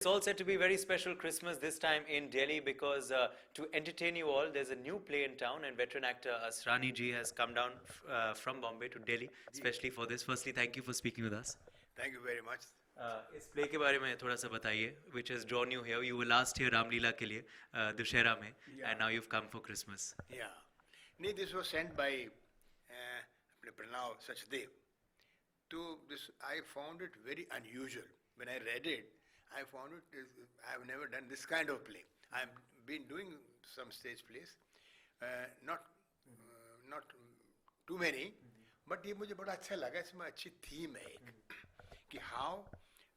It's all said to be a very special Christmas this time in Delhi because to entertain you all, there's a new play in town and veteran actor Asrani ji has come down from Bombay to Delhi, especially for this. Firstly, thank you for speaking with us. Thank you very much. इस play के बारे में थोड़ा सा बताइए, which has drawn you here. You were last here Ramleela के लिए, दुशहरा में, and now you've come for Christmas. Yeah. Nee, this was sent by Pranav Sachdev. I found it very unusual. When I read it, I found it, I have never done this kind of play. I've been doing some stage plays, not too many, but ये मुझे बड़ा अच्छा लगा. इसमें अच्छी theme है एक, कि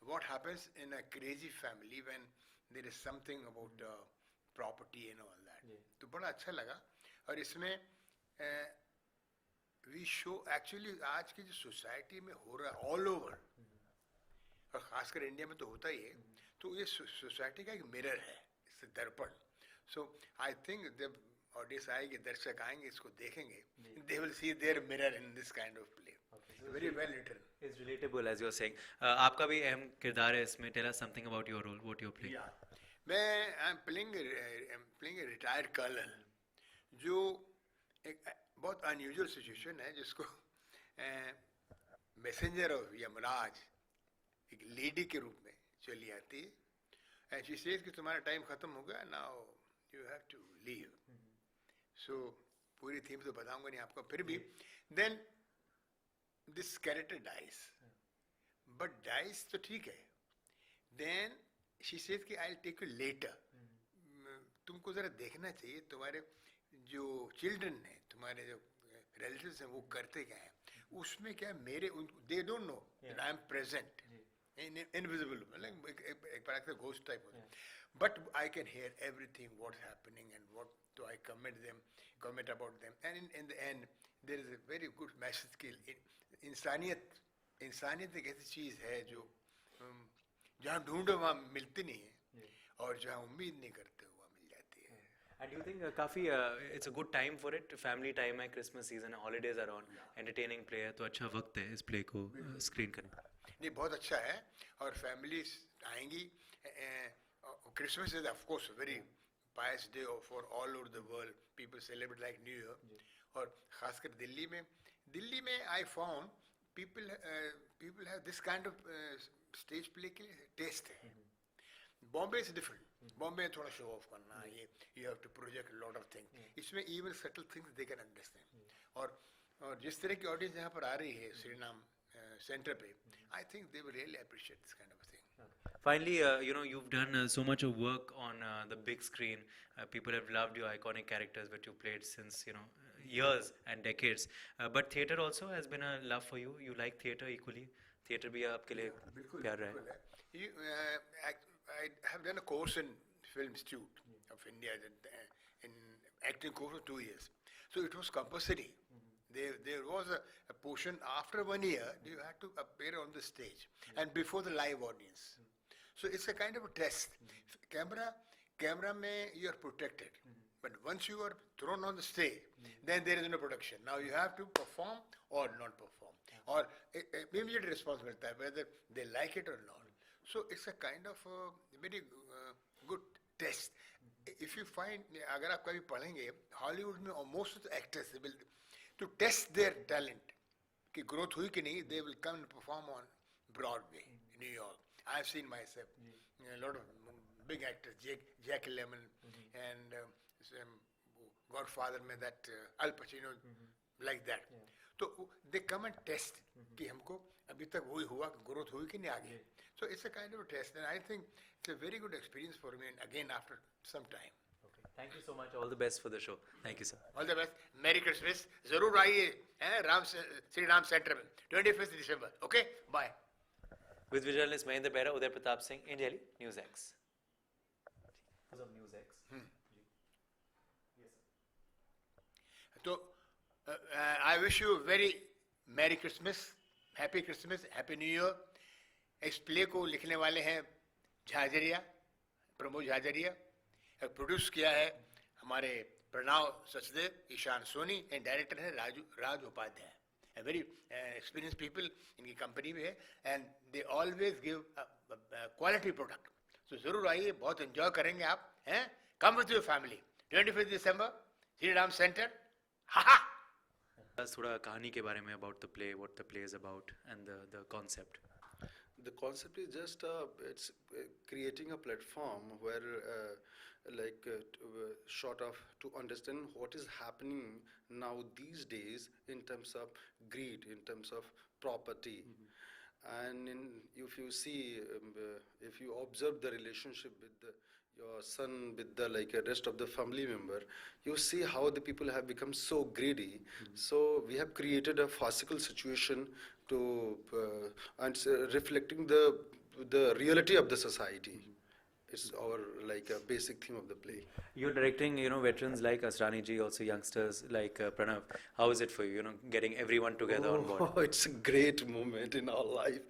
what happens in a crazy family when there is something about property and all that. तो बड़ा अच्छा लगा. और इसमें we show actually आज की जो society में हो रहा है all over, और खासकर इंडिया में तो होता ही है, तो ये सोसाइटी का एक मिरर है, इससे दर्पण. सो आई थिंक जब ऑडियंस आएगी, दर्शक आएंगे, इसको देखेंगे, they will see their mirror in this kind of play. Very well written. It's relatable as you're saying. आपका भी अहम किरदार है इसमें. Tell us something about your role, what you're playing. मैं I'm playing a retired colonel, जो एक बहुत अनयूजुअल सिचुएशन है, जिसको मैसेंजर ऑफ यमराज एक लेडी के रूप में चली आती है. एंड शी सेज कि तुम्हारा टाइम खत्म हो गया, now you have to leave. So पूरी थीम तो बताऊंगा नहीं आपको, फिर भी then this character dies, but dies तो ठीक है. देन शी सेज कि I will take you later. तुमको जरा देखना चाहिए तुम्हारे जो चिल्ड्रन हैं, तुम्हारे जो रिलेटिव्स हैं, वो करते क्या हैं. उसमें क्या मेरे they don't know that I am present, invisible, like एक बार ऐसा ghost type होता है. But I can hear everything what's happening and what do I comment about them, and in the end there is a very good message कि इंसानियत एक ऐसी चीज है जो जहाँ ढूंढो वहाँ मिलती नहीं है, और जहाँ उम्मीद नहीं करते वहाँ मिल जाती है. And do you think काफी it's a good time for it? Family time है, Christmas season है, holidays are on, entertaining play है, तो अच्छा वक्त है इस play को screen करने का. नहीं, बहुत अच्छा है, और फैमिलीज आएंगी. Christmas is of course very Payas day for all over the world. People celebrate like new year. और खासकर दिल्ली में I found people have this kind of stage play के लिए टेस्ट है. Bombay is different. बॉम्बे थोड़ा शो ऑफ करना, ये you have to project lot of things. इसमें even subtle things they can understand. और जिस तरह की ऑडियंस यहाँ पर आ रही है श्रीराम center पे, I think they will really appreciate this kind of a thing. Finally, you've done so much of work on the big screen. People have loved your iconic characters that you played since years and decades. But theatre also has been a love for you. You like theatre equally. Theatre भी आपके लिए प्यार रहा है. I have done a course in Film Institute of India, in acting course for 2 years. So it was compulsory. There was a portion after 1 year you had to appear on the stage and before the live audience. So it's a kind of a test. Camera mein you are protected, but once you are thrown on the stage, then there is no protection. Now you have to perform or not perform, or immediate responsibility whether they like it or not. So it's a kind of a very good test. If you find, अगर आप कभी पढ़ेंगे Hollywood में, most of the actors will to test their talent कि growth हुई कि नहीं, they will come and perform on Broadway in New York. I have seen myself a lot of big actors, Jack Lemmon and Godfather में that Al Pacino, like that. तो they come and test कि हमको अभी तक वही हुआ, growth हुई कि नहीं आगे. So it's a kind of a test, and I think it's a very good experience for me, and again after some time. Thank you so much. All the best for the show. Thank you, sir. All the best. Merry Christmas. जरूर आइए Shri Ram centre में 25th December. Okay? Bye. With visual journalist Mahendra Behra, Uday Pratap Singh in Delhi, News X. News X. Yes, sir. So I wish you a very Merry Christmas, Happy Christmas, Happy New Year. इस play को लिखने वाले हैं Jhajharia, Pramod Jhajharia. Produce किया है हमारे Pranav Sachdev, Ishan Soni, and director है राज Upadhyay. Very experience people इनकी कंपनी में है, and they always give quality product. तो जरूर आइए, बहुत एंजॉय करेंगे आप, हैं? Come with your family, 25 December, Shri Ram centre. हा. थोड़ा कहानी के बारे में about the play, what the play is about, and the concept. The concept is just it's creating a platform where sort of to understand what is happening now these days in terms of greed, in terms of property. And if you see, if you observe the relationship with your son with the rest of the family member, you see how the people have become so greedy. So we have created a farcical situation to and reflecting the reality of the society. It's our a basic theme of the play. You're directing, veterans like Asrani ji, also youngsters like Pranav. How is it for you, getting everyone together on board? Oh, it's a great moment in our life.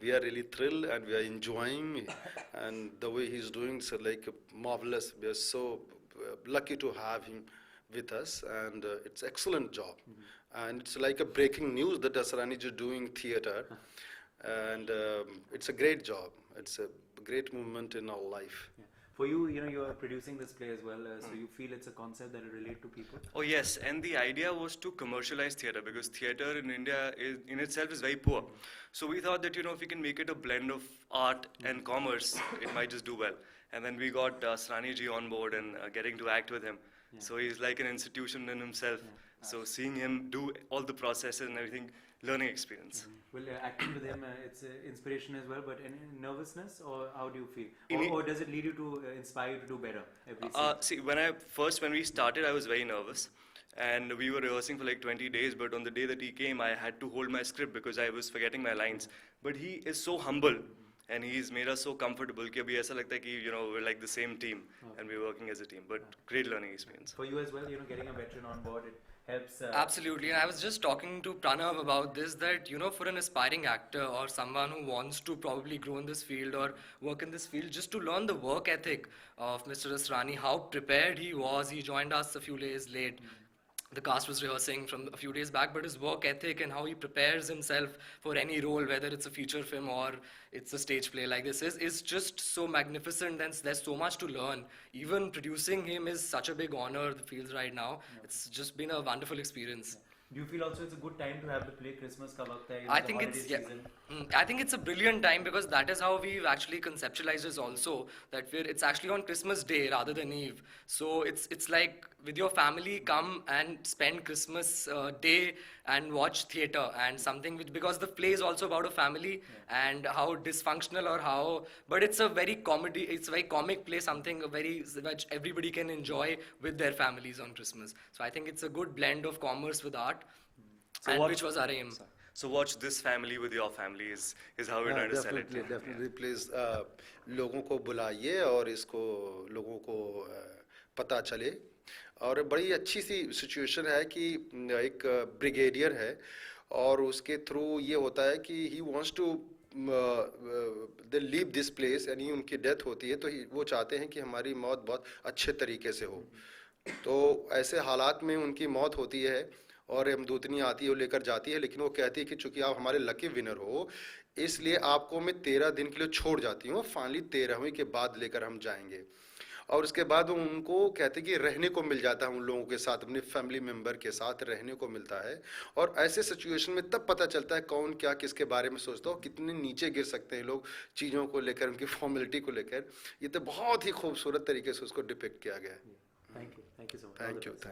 We are really thrilled and we are enjoying, and the way he's doing so marvelous. We are so lucky to have him with us, and it's excellent job. And it's like a breaking news that Asrani ji is doing theater, and it's a great job. It's a great movement in our life. Yeah. For you, you are producing this play as well, so you feel it's a concept that will relate to people? Oh yes, and the idea was to commercialize theatre, because theatre in India is, in itself is very poor. So we thought that if we can make it a blend of art and commerce, it might just do well. And then we got Asrani ji on board and getting to act with him. Yeah. So he's like an institution in himself. Yeah. So seeing him do all the processes and everything, learning experience. Well, acting with him, it's inspiration as well, but any nervousness, or how do you feel? Ini- Or does it lead you to inspire you to do better every scene? See, when we started, I was very nervous. And we were rehearsing for like 20 days, but on the day that he came, I had to hold my script because I was forgetting my lines. But he is so humble, and he's made us so comfortable that we feel like we're like the same team, and we're working as a team. But great learning experience. For you as well, getting a veteran on board, it helps. Absolutely, and I was just talking to Pranav about this, that for an aspiring actor or someone who wants to probably grow in this field or work in this field, just to learn the work ethic of Mr. Asrani, how prepared he was. He joined us a few days late. The cast was rehearsing from a few days back, but his work ethic and how he prepares himself for any role, whether it's a feature film or it's a stage play like this, is just so magnificent, and there's so much to learn. Even producing him is such a big honor, the feels right now. It's just been a wonderful experience. Do you feel also it's a good time to have the play Christmas ka waqt hai, I the think holiday it's yeah. season? I think it's a brilliant time, because that is how we've actually conceptualized this also, that it's actually on Christmas Day rather than Eve. So it's like with your family, come and spend Christmas Day and watch theatre, and something which, because the play is also about a family and how dysfunctional or how, but it's a very comic play, something which everybody can enjoy with their families on Christmas. So I think it's a good blend of commerce with art, which was our aim. So watch this family with your family is how we're trying to sell it. Definitely, please लोगों को बुलाइए और इसको लोगों को पता चले. और बड़ी अच्छी सी सिचुएशन है कि एक ब्रिगेडियर है और उसके थ्रू ये होता है कि he wants to they leave this place, यानी उनकी डेथ होती है, तो वो चाहते हैं कि हमारी मौत बहुत अच्छे तरीके से हो. तो ऐसे हालात में उनकी मौत होती है और यमदूतनी आती है, वो लेकर जाती है, लेकिन वो कहती है कि चूंकि आप हमारे लकी विनर हो, इसलिए आपको मैं 13 दिन के लिए छोड़ जाती हूँ, फाइनली 13वें के बाद लेकर हम जाएंगे. और उसके बाद उनको कहते हैं कि रहने को मिल जाता है, उन लोगों के साथ, अपने फैमिली मेम्बर के साथ रहने को मिलता है. और ऐसे सिचुएशन में तब पता चलता है कौन क्या किसके बारे में सोचता हो, कितने नीचे गिर सकते हैं लोग चीज़ों को लेकर, उनकी फॉर्मेलिटी को लेकर. ये तो बहुत ही खूबसूरत तरीके से उसको डिपिक्ट किया गया है. Thank you so much. Thank you.